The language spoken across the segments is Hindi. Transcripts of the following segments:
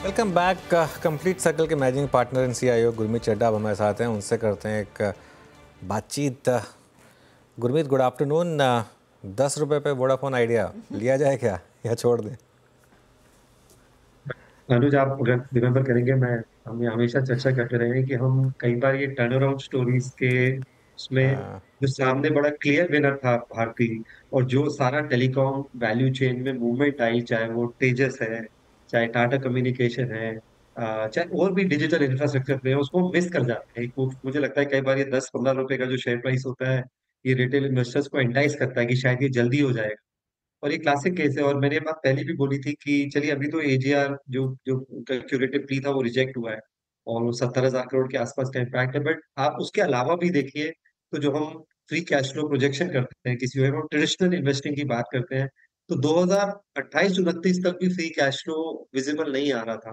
Welcome back. कंप्लीट सर्कल के managing partner and CEO Gurmeet Chadha अब हमारे साथ हैं। उनसे करते हैं एक बातचीत। Gurmeet, good afternoon. 10 रुपये पे वोडाफोन आइडिया लिया जाए क्या या छोड़ दें? अनुज, आप अगर रिमेम्बर करेंगे, हम हमेशा चर्चा करते रहे हैं कि हम कई बार ये टर्न अराउंड स्टोरीज के उसमें हाँ, जो सामने बड़ा क्लियर विनर था भारती, और जो सारा टेलीकॉम वैल्यू चेन में मूवमेंट आई, चाहे वो तेजस है, चाहे टाटा कम्युनिकेशन है, चाहे और भी डिजिटल इंफ्रास्ट्रक्चर पे है, उसको मिस कर जाते हैं। मुझे लगता है कई बार ये 10-15 रुपए का जो शेयर प्राइस होता है, ये रिटेल इन्वेस्टर्स को एंटाइज करता है कि शायद ये जल्दी हो जाएगा। और ये क्लासिक केस है, और मैंने ये बात पहले भी बोली थी कि चलिए अभी तो एजीआर जो जो उनका क्यूरेटिव प्ली था वो रिजेक्ट हुआ है, और वो 70,000 करोड़ के आसपास का इम्पैक्ट है। बट आप उसके अलावा भी देखिए, तो जो हम फ्री कैश फ्लो प्रोजेक्शन करते हैं किसी हम ट्रेडिशनल इन्वेस्टिंग की बात करते हैं, तो 2028-29 तक भी फ्री कैश फ्लो विजिबल नहीं आ रहा था।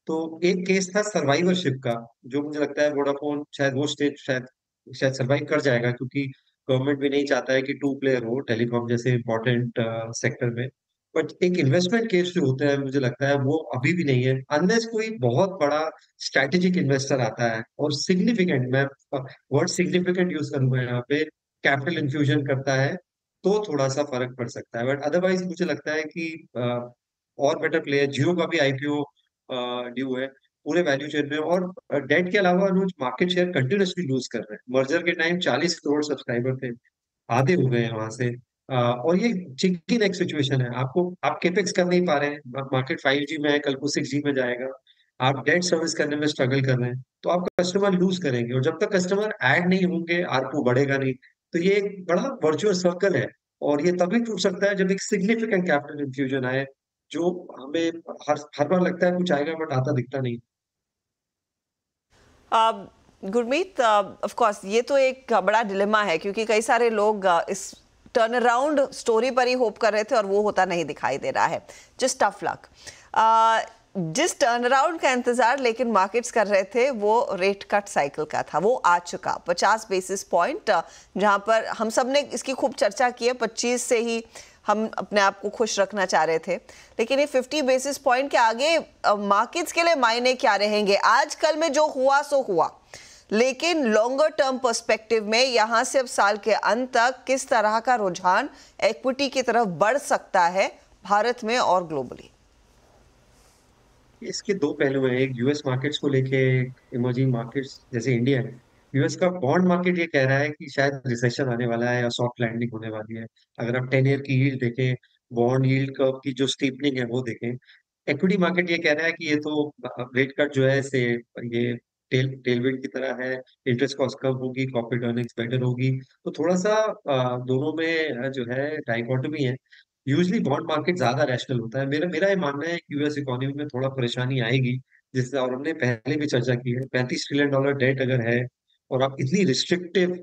तो एक केस था सर्वाइवरशिप का, जो मुझे लगता है वोडाफोन शायद वो स्टेज शायद शायद सर्वाइव कर जाएगा, क्योंकि गवर्नमेंट भी नहीं चाहता है कि टू प्लेयर हो टेलीकॉम जैसे इंपॉर्टेंट सेक्टर में। बट एक इन्वेस्टमेंट केस जो होता है, मुझे लगता है वो अभी भी नहीं है, अनलेस कोई बहुत बड़ा स्ट्रैटेजिक इन्वेस्टर आता है और सिग्निफिकेंट, मैं वर्ड सिग्निफिकेंट यूज करूंगा यहाँ पे, कैपिटल इन्फ्यूजन करता है, तो थोड़ा सा फर्क पड़ सकता है। बट अदरवाइज मुझे लगता है कि और बेटर प्लेयर, जियो का भी आईपीओ ड्यू है पूरे वैल्यू चेन में। और डेट के अलावा अनुज, मार्केट शेयर कंटिन्यूसली लूज कर रहे हैं। मर्जर के टाइम 40 करोड़ सब्सक्राइबर थे, आधे हो गए हैं वहां से। और ये चिकन एक सिचुएशन है, आप केपेक्स कर नहीं पा रहे हैं, मार्केट 5G में है, कल को 6G में जाएगा, आप डेट सर्विस करने में स्ट्रगल कर रहे हैं, तो आप कस्टमर लूज करेंगे, और जब तक कस्टमर ऐड नहीं होंगे आरपू बढ़ेगा नहीं। तो ये एक बड़ा वर्चुअस सर्कल है, और ये तभी टूट सकता है जब एक सिग्निफिकेंट कैपिटल इन्फ्यूजन आए, जो हमें हर बार लगता है कुछ आएगा, बट आता दिखता नहीं। गुरमीत, ऑफ कोर्स ये तो एक बड़ा डिलेमा है, क्योंकि कई सारे लोग इस टर्न अराउंड स्टोरी पर ही होप कर रहे थे और वो होता नहीं दिखाई दे रहा है। Just tough luck. जिस टर्न अराउंड का इंतजार लेकिन मार्केट्स कर रहे थे, वो रेट कट साइकिल का था। वो आ चुका 50 बेसिस पॉइंट, जहां पर हम सब ने इसकी खूब चर्चा की है। 25 से ही हम अपने आप को खुश रखना चाह रहे थे, लेकिन ये 50 बेसिस पॉइंट के आगे मार्केट्स के लिए मायने क्या रहेंगे? आजकल में जो हुआ सो हुआ, लेकिन लॉन्गर टर्म पर्सपेक्टिव में यहां से अब साल के अंत तक किस तरह का रुझान इक्विटी की तरफ बढ़ सकता है भारत में और ग्लोबली? इसके दो पहलू हैं, एक यूएस मार्केट्स को लेके, इमर्जिंग मार्केट्स जैसे इंडिया है। यूएस का बॉन्ड मार्केट ये कह रहा है कि शायद रिसेशन आने वाला है या सॉफ्ट लैंडिंग होने वाली है। अगर आप 10 ईयर की यील्ड देखें, बॉन्ड यील्ड कर्व की जो स्टीपनिंग है वो देखें। इक्विटी मार्केट ये कह रहा है कि ये तो रेट कट जो है से ये टेलविंड की तरह है, इंटरेस्ट कॉस्ट कम होगी, कॉर्पोरेट अर्निंग्स बेटर होगी। तो थोड़ा सा दोनों में जो है डाइकोटोमी है। यूजली बॉन्ड मार्केट ज्यादा रैशनल होता है। मेरा मेरा ये मानना है कि यूएस इकोनॉमी में थोड़ा परेशानी आएगी, जिससे, और हमने पहले भी चर्चा की है, $35 ट्रिलियन डेट अगर है, और आप इतनी रिस्ट्रिक्टिव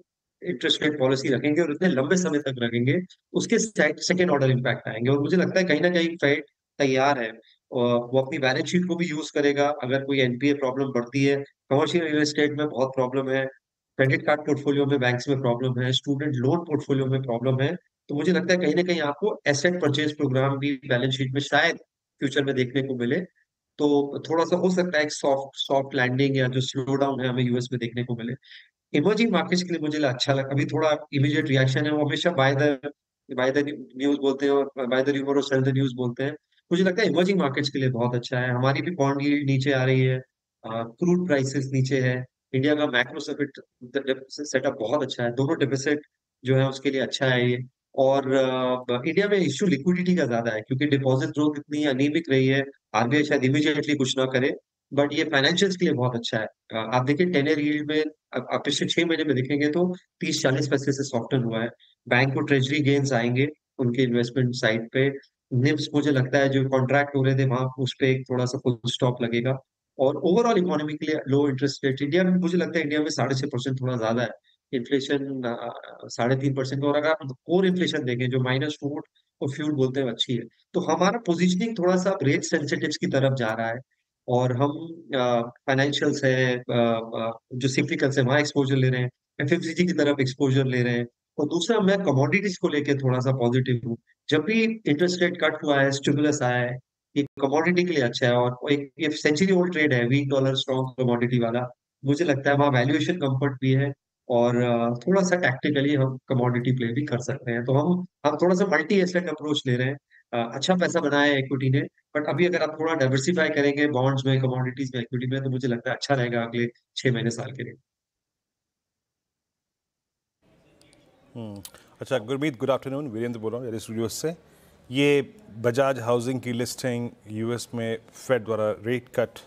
इंटरेस्ट रेट पॉलिसी रखेंगे और इतने लंबे समय तक रखेंगे, उसके सेकेंड ऑर्डर इम्पैक्ट आएंगे। और मुझे लगता है कहीं ना कहीं फेड तैयार है, और वो अपनी बैलेंस शीट को भी यूज करेगा अगर कोई एनपीए प्रॉब्लम बढ़ती है। कमर्शियल रियल एस्टेट में बहुत प्रॉब्लम है, क्रेडिट कार्ड पोर्टफोलियो में बैंक्स में प्रॉब्लम है, स्टूडेंट लोन पोर्टफोलियो में प्रॉब्लम है। तो मुझे लगता है कहीं ना कहीं आपको एसेट परचेज प्रोग्राम भी बैलेंस शीट में शायद फ्यूचर में देखने को मिले। तो थोड़ा सा हो सकता है एक सॉफ्ट सॉफ्ट लैंडिंग या जो स्लो डाउन है हमें यूएस में देखने को मिले। इमर्जिंग मार्केट्स के लिए मुझे अच्छा लगा, अभी थोड़ा इमीडिएट रिएक्शन है, वो हमेशा बाय द न्यूज बोलते हैं, और बाय द र्यूमर और सेल द न्यूज बोलते हैं। मुझे लगता है इमर्जिंग मार्केट्स के लिए बहुत अच्छा है। हमारी भी बॉन्ड यील्ड नीचे आ रही है, क्रूड प्राइसेस नीचे है, इंडिया का मैक्रो सेटअप बहुत अच्छा है, दोनों डिफिसिट जो है उसके लिए अच्छा है ये। और इंडिया में इश्यू लिक्विडिटी का ज्यादा है, क्योंकि डिपॉजिट ग्रोथ इतनी अनीमिक रही है। आरबीआई शायद इमीडिएटली कुछ ना करे, बट ये फाइनेंशियल्स के लिए बहुत अच्छा है। आप देखिए 10 ईयर यील्ड में, आप पिछले 6 महीने में देखेंगे तो 30-40 पैसे से सॉफ्टन हुआ है। बैंक को ट्रेजरी गेन्स आएंगे उनके इन्वेस्टमेंट साइड पे। निफ्स मुझे लगता है जो कॉन्ट्रैक्ट हो रहे थे वहां, उस पे एक थोड़ा सा फुल स्टॉप लगेगा। और ओवरऑल इकोनॉमी के लिए लो इंटरेस्ट रेट इंडिया में, मुझे लगता है इंडिया में 6.5% थोड़ा ज्यादा है। इन्फ्लेशन 3.5%, और अगर आप कोर इन्फ्लेशन देखें जो -2 और फ्यूल बोलते हैं अच्छी है। तो हमारा पोजीशनिंग थोड़ा सा रेट सेंसिटिव्स की तरफ जा रहा है, और हम फाइनेंशियल्स है, जो सिक्लिकल्स है वहां एक्सपोजर ले रहे हैं, एफएमसीजी की तरफ एक्सपोजर ले रहे हैं। और दूसरा, मैं कमोडिटीज को लेके थोड़ा सा पॉजिटिव हूँ। जब भी इंटरेस्ट रेट कट हुआ है, स्टिमुलस आया है, ये कमोडिटी के लिए अच्छा है, और एक ये सेंचुरी ओल्ड ट्रेड है, वीक डॉलर स्ट्रॉन्ग कमोडिटी वाला। मुझे लगता है वहाँ वैल्यूएशन कंफर्ट भी है, और थोड़ा सा टैक्टिकली हम कमोडिटी प्ले भी कर सकते हैं। तो हम थोड़ा सा मल्टी एसेट अप्रोच ले रहे हैं। अच्छा पैसा बनाया है इक्विटी ने, बट अभी अगर आप थोड़ा डाइवर्सिफाई करेंगे बॉन्ड्स में, कमोडिटीज में, इक्विटी में, तो मुझे लगता है अच्छा रहेगा अगले 6 महीने साल के लिए। अच्छा गुरमीत, गुड आफ्टरनून, वीरेंद्र बोल रहा हूँ स्टूडियो से। ये बजाज हाउसिंग की लिस्टिंग, यूएस में फेड द्वारा रेट कट,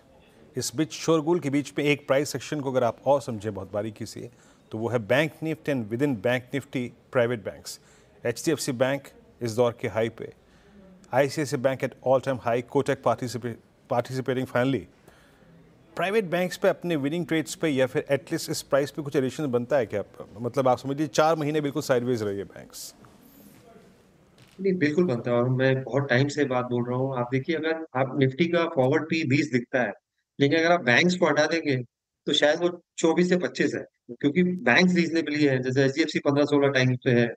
इस बीच शोरगुल के बीच में एक प्राइस सेक्शन को अगर आप और समझें बहुत बारीकी से, तो वो है bank Nifty and with in bank Nifty private banks. HDFC bank इस दौर के हाई पे, ICICI bank at all time high, Kotak participating finally. Private banks पे अपने विनिंग ट्रेड्स पे या फिर एटलीस्ट इस प्राइस पे कुछ एडिशन बनता है क्या? मतलब आप समझिए 4 महीने बिल्कुल साइडवेज रही है बैंक्स। नहीं, बिल्कुल बनता है, और मैं बहुत टाइम से बात बोल रहा हूँ। आप देखिए, अगर आप निफ्टी का फॉरवर्ड पी 20 दिखता है, लेकिन अगर आप बैंक्स को हटा देंगे तो शायद वो 24 से 25 है, क्योंकि बैंक्स रीजनेबली है। जैसे HDFC 15-16 टाइम पे है,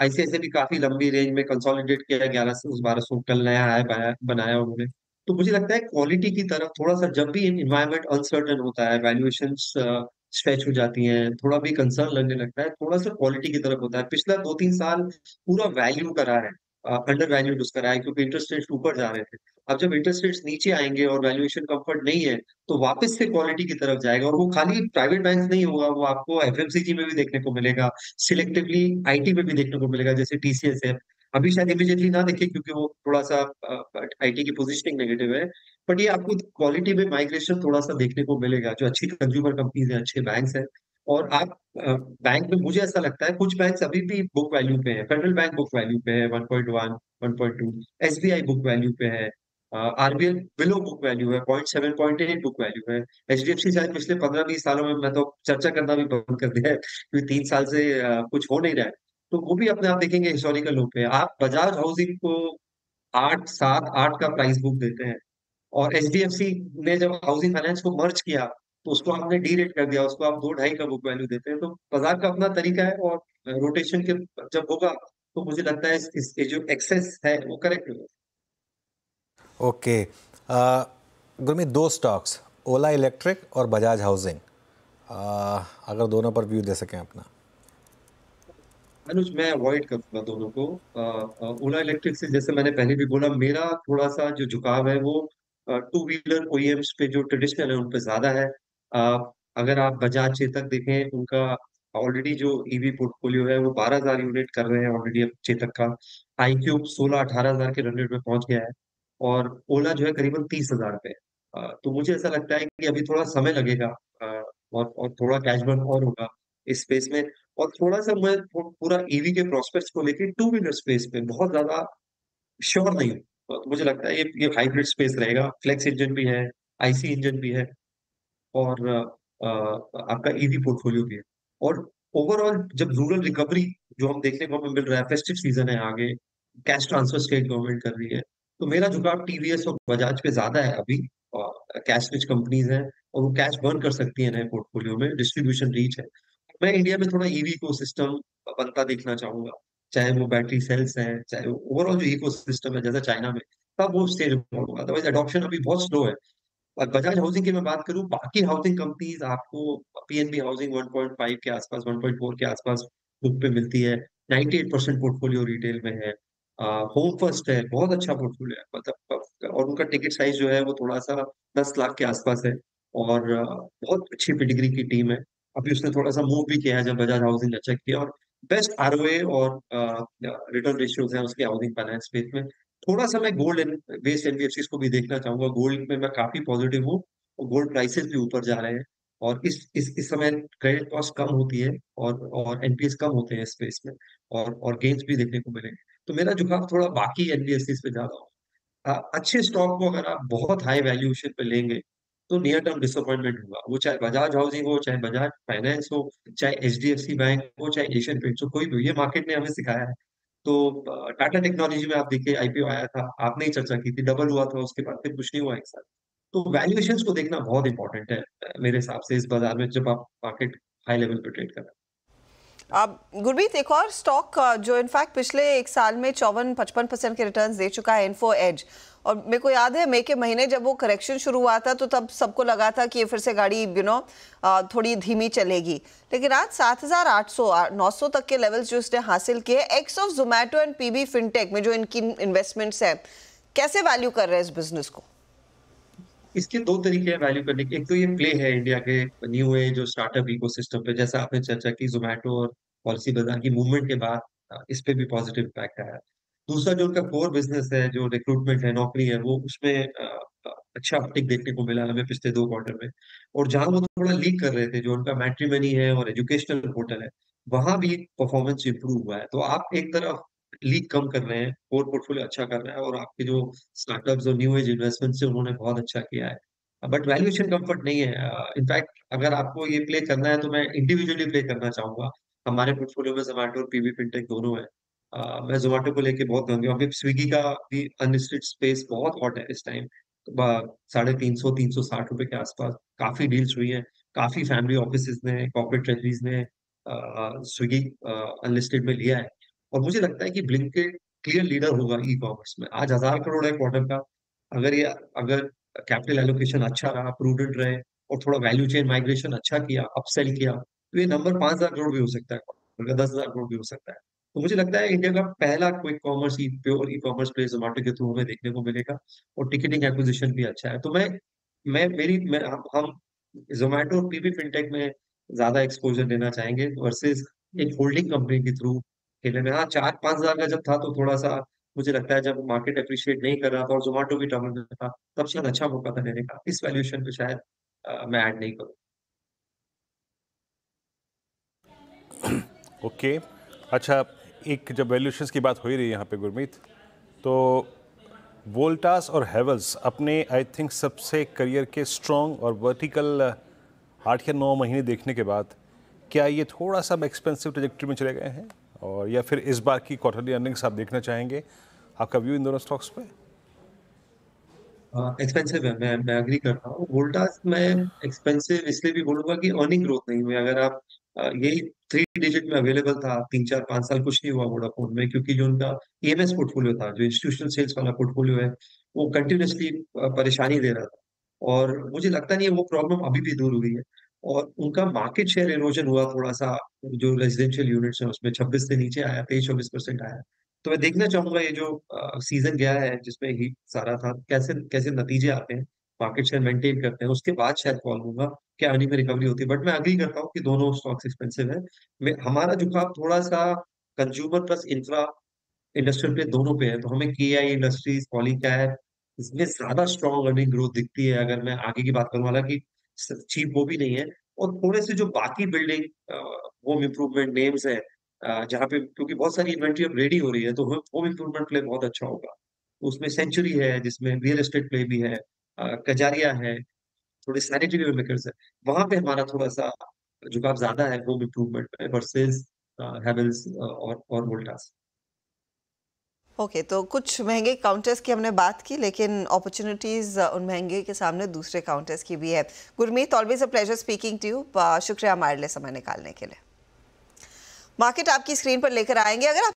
ICICI भी काफी लंबी रेंज में कंसोलिडेट किया है, 1100-1200, कल नया हाई बनाया उन्होंने। तो मुझे लगता है क्वालिटी की तरफ थोड़ा सा, जब भी इन्वायरमेंट अनसर्टन होता है, वैल्यूएशंस स्ट्रेच हो जाती हैं, थोड़ा भी कंसर्न लगने लगता है, थोड़ा सा क्वालिटी की तरफ होता है। पिछला 2-3 साल पूरा वैल्यू का रहा है, अंडर वैल्यूड उसका रहा है, क्योंकि इंटरेस्ट रेट्स ऊपर जा रहे थे। अब जब इंटरेस्ट रेट्स नीचे आएंगे और वैल्यूएशन कंफर्ट नहीं है, तो वापस से क्वालिटी की तरफ जाएगा। और वो खाली प्राइवेट बैंक नहीं होगा, वो आपको FMCG में भी देखने को मिलेगा, सिलेक्टिवली IT में भी देखने को मिलेगा, जैसे TCS है। अभी शायद इमीडिएटली ना देखे, क्योंकि वो थोड़ा सा IT की पोजीशनिंग नेगेटिव है, बट ये आपको क्वालिटी में माइग्रेशन थोड़ा सा देखने को मिलेगा, जो अच्छी कंज्यूमर कंपनीज है, अच्छे बैंक्स हैं। और आप बैंक में, मुझे ऐसा लगता है कुछ बैंक्स अभी भी बुक वैल्यू पे है। फेडरल बैंक बुक वैल्यू पे है 1.1, 1.2। SBI बुक वैल्यू पे है। RBL बिलो बुक वैल्यू है, 0.7, 0.8 बुक वैल्यू है। HDFC शायद पिछले 15-20 सालों में, मैं तो चर्चा करना भी बंद कर दिया है, क्योंकि 3 साल से कुछ हो नहीं रहा है। तो वो भी अपने आप देखेंगे हिस्टोरिकल लो पे। आप बजाज हाउसिंग को 8, 7, 8 का प्राइस बुक देते हैं, और HDFC ने जब हाउसिंग फाइनेंस को मर्ज किया, तो उसको हमने डी रेट कर दिया, उसको आप 2-2.5 का बुक वैल्यू देते हैं। तो बाजार का अपना तरीका है, और रोटेशन के जब होगा, तो मुझे लगता है ये जो एक्सेस है वो करेक्ट होगा। ओके, गुरमीत, 2 स्टॉक्स, ओला इलेक्ट्रिक और बजाज हाउसिंग, अगर दोनों पर व्यू दे सकें अपना। अनुज, मैं अवॉइड करूंगा दोनों को। ओला इलेक्ट्रिक से, जैसे मैंने पहले भी बोला, मेरा थोड़ा सा जो झुकाव है वो टू व्हीलर OEMs पे, जो ट्रेडिशनल है, उन पे ज्यादा है। अगर आप बजाज चेतक देखें, उनका ऑलरेडी जो EV पोर्टफोलियो है वो 12,000 यूनिट कर रहे हैं ऑलरेडी अब चेतक का। iQube 16-18 हजार के रन रेट में पहुंच गया है, और ओला जो है करीबन 30,000 पे। तो मुझे ऐसा लगता है कि अभी थोड़ा समय लगेगा, और थोड़ा कैश बर्न और होगा इस स्पेस में। और थोड़ा सा मैं पूरा EV के प्रोस्पेक्ट्स को लेके टू व्हीलर स्पेस में बहुत ज्यादा श्योर नहीं हूँ। तो मुझे लगता है ये हाइब्रिड स्पेस रहेगा, फ्लेक्स इंजन भी है, IC इंजन भी है, और आपका EV पोर्टफोलियो भी है। और ओवरऑल जब रूरल रिकवरी जो हम देखने को हमें मिल रहा है, फेस्टिव सीजन है आगे, कैश ट्रांसफर स्टेट गवर्नमेंट कर रही है, तो मेरा झुकाव TVS और बजाज पे ज्यादा है अभी। कैश रिच कंपनीज हैं, और वो कैश बर्न कर सकती है नए पोर्टफोलियो में, डिस्ट्रीब्यूशन रीच है। मैं इंडिया में थोड़ा EV इकोसिस्टम बनता देखना चाहूंगा, चाहे वो बैटरी सेल्स हैं, चाहे ओवरऑल जो इकोसिस्टम है जैसा चाइना में, तब वो स्टेज होगा। अदरवाइज एडॉप्शन अभी बहुत स्लो है। और बजाज हाउसिंग की मैं बात करूं, बाकी हाउसिंग कंपनीज आपको PNB हाउसिंग 1.5 के आसपास, 1.4 के आसपास बुक पे मिलती है। 98% पोर्टफोलियो रिटेल में है। होम फर्स्ट है, बहुत अच्छा पोर्टफोलियो है, मतलब, और उनका टिकट साइज जो है वो थोड़ा सा 10 लाख के आसपास है, और बहुत अच्छी पेडिग्री की टीम है। अभी उसने थोड़ा सा मूव भी किया है जब बजाज हाउसिंग ने चेक किया, और बेस्ट ROA और रिटर्न रेशियोज हैं उसके हाउसिंग फाइनेंस स्पेस में। थोड़ा सा मैं गोल्ड बेस्ड NBFCs को भी देखना चाहूंगा। गोल्ड में मैं काफी पॉजिटिव हूँ, और गोल्ड प्राइसेस भी ऊपर जा रहे हैं, और इस समय क्रेडिट कॉस्ट कम होती है, और NPS कम होते हैं स्पेस में, और गेन्स भी देखने को मिलेंगे। तो मेरा झुकाव थोड़ा बाकी NBFCs पे ज्यादा हो। अच्छे स्टॉक को अगर आप बहुत हाई वैल्यूएशन पे लेंगे, तो नियर टर्म डिसअपॉइंटमेंट होगा। वो चाहे बजाज हाउसिंग हो, चाहे बजाज फाइनेंस हो, चाहे HDFC बैंक हो, चाहे एशियन पेंट्स हो, कोई भी हो, ये मार्केट ने हमें सिखाया है। तो टाटा टेक्नोलॉजी में आप देखिए, IPO आया था, आपने ही चर्चा की थी, डबल हुआ था, उसके बाद फिर कुछ नहीं हुआ एक साथ। तो वैल्यूएशंस को देखना बहुत इंपॉर्टेंट है मेरे हिसाब से, इस बाजार में जब आप मार्केट हाई लेवल पे ट्रेड कर रहे हैं। अब गुरमीत, एक और स्टॉक जो इनफैक्ट पिछले एक साल में 54-55% के रिटर्न्स दे चुका है, इन्फो एज, और मेरे को याद है मई के महीने जब वो करेक्शन शुरू हुआ था तो तब सबको लगा था कि ये फिर से गाड़ी थोड़ी धीमी चलेगी, लेकिन आज 7,800-900 तक के लेवल्स जो इसने हासिल किए ex of Zomato and PB Fintech में जो इनकी इन्वेस्टमेंट्स हैं, कैसे वैल्यू कर रहे हैं इस बिजनेस को? इसके दो तरीके हैं वैल्यू करने के। एक तो ये प्ले है इंडिया के न्यू एज जो स्टार्टअप इकोसिस्टम पे, जैसा आपने चर्चा की जोमेटो और पॉलिसी बाजार की मूवमेंट के बाद इस पे भी पॉजिटिव इम्पैक्ट आया। दूसरा जो उनका कोर बिजनेस है, जो रिक्रूटमेंट है, नौकरी है, वो उसमें अच्छा अपटिक देखने को मिला हमें पिछले 2 क्वार्टर में। और जहां वो थोड़ा लीक कर रहे थे, जो उनका मैट्रिमनी है और एजुकेशनल पोर्टल है, वहां भी परफॉर्मेंस इंप्रूव हुआ है। तो आप एक तरफ लीक कम कर रहे हैं, कोर पोर्टफोलियो अच्छा कर रहा है, और आपके जो स्टार्टअप्स और न्यू एज इन्वेस्टमेंट से उन्होंने बहुत अच्छा किया है। बट वैल्यूएशन कंफर्ट नहीं है। इनफैक्ट अगर आपको ये प्ले करना है तो मैं इंडिविजुअली प्ले करना चाहूंगा। हमारे पोर्टफोलियो में जोमेटो और पीवी फिनटेक दोनों है। मैं जोमेटो को लेके बहुत महंगी हूँ। अभी स्विगी का भी अनलिस्टेड स्पेस बहुत हॉट है इस टाइम। 350-360 रुपए के आसपास काफी डील्स हुई है। काफी फैमिली ऑफिस ने, कॉर्पोरेट ट्रेजरीज ने स्विगी अनलिस्टेड में लिया है। और मुझे लगता है कि ब्लिंकिट क्लियर लीडर होगा ई कॉमर्स में। आज 1,000 करोड़ है क्वार्टर का। अगर कैपिटल एलोकेशन अच्छा रहा, प्रूडेंट रहे, और थोड़ा वैल्यू चेन माइग्रेशन अच्छा किया, अपसेल किया, तो ये नंबर 5,000 करोड़ भी हो सकता है, 10,000 करोड़ भी हो सकता है। तो मुझे लगता है इंडिया का पहला quick commerce pure e commerce place Zomato के थ्रू हमें देखने को मिलेगा। और टिकटिंग एक्विजिशन भी अच्छा है। तो हम जोमेटो और पीबी फिनटेक में ज्यादा एक्सपोजर लेना चाहेंगे वर्सेस एक होल्डिंग कंपनी के थ्रू खेलने में। हाँ, 4-5 हजार का जब था तो थोड़ा सा मुझे लगता है, जब मार्केट अप्रिशिएट नहीं कर रहा था और जोमेटो भी टर्मिनल में था, तब शायद अच्छा मौका था लेने का। इस वैल्यूएशन पे शायद मैं ऐड नहीं करूँ। ओके, अच्छा, एक जब वैल्यूएशंस की बात हो ही रही है यहाँ पे गुरमीत, तो वोल्टास और हेवल्स अपने आई थिंक सबसे करियर के स्ट्रॉन्ग और वर्टिकल 8 या 9 महीने देखने के बाद क्या ये थोड़ा सा एक्सपेंसिव ट्रजेक्टरी में चले गए हैं, और या फिर इस बार की क्वार्टरली अर्निंग्स आप देखना चाहेंगे? आपका व्यू इन दोनों स्टॉक्स पे? एक्सपेंसिव है, मैं अग्री करता हूँ। वोल्टास में एक्सपेंसिव इसलिए भी बोलूंगा कि अर्निंग ग्रोथ नहीं हुई। अगर आप यही 3 डिजिट में अवेलेबल था 3-4-5 साल, कुछ नहीं हुआ वोडाफोन में, क्योंकि जो उनका ईएमएस पोर्टफोलियो था, जो इंस्टीट्यूशनल सेल्स वाला पोर्टफोलियो है, वो कंटिन्यूसली परेशानी दे रहा था। और मुझे लगता नहीं है वो प्रॉब्लम अभी भी दूर हुई है। और उनका मार्केट शेयर इरोजन हुआ थोड़ा सा, जो रेजिडेंशियल यूनिट्स है उसमें 26 से नीचे आया, 23-24% आया। तो मैं देखना चाहूंगा ये जो सीजन गया है जिसमें ही सारा था, कैसे कैसे नतीजे आते हैं, मार्केट शेयर मेंटेन करते हैं, उसके बाद शायद कॉल होगा क्या अर्निंग में रिकवरी होती है। बट मैं अग्री करता हूँ कि दोनों स्टॉक्स एक्सपेंसिव है। हमारा झुकाव थोड़ा सा कंज्यूमर प्लस इंफ्रा इंडस्ट्रियल पे दोनों पे है। तो हमें केआई इंडस्ट्रीज, पॉलीकैब, इसमें ज्यादा स्ट्रॉन्ग अर्निंग ग्रोथ दिखती है। अगर मैं आगे की बात करूँ, हालांकि चीप वो भी नहीं है। और थोड़े से जो बाकी बिल्डिंग होम इम्प्रूवमेंट नेम्स है, जहाँ पे क्योंकि बहुत सारी इन्वेंट्री अब रेडी हो रही है, तो होम इम्प्रूवमेंट प्ले बहुत अच्छा होगा। उसमें सेंचुरी है जिसमें रियल एस्टेट प्ले भी है, कजारिया है, थोड़े सैनिटरी वेयर है। वहां पे हमारा थोड़ा सा झुकाव ज्यादा है होम इम्प्रूवमेंट में वर्सेस हैवेल्स और वोल्टास। ओके, तो कुछ महंगे काउंटर्स की हमने बात की, लेकिन अपॉर्चुनिटीज उन महंगे के सामने दूसरे काउंटर्स की भी है। Gurmeet, always a pleasure speaking to you. शुक्रिया हमारे लिए समय निकालने के लिए। मार्केट आपकी स्क्रीन पर लेकर आएंगे। अगर आप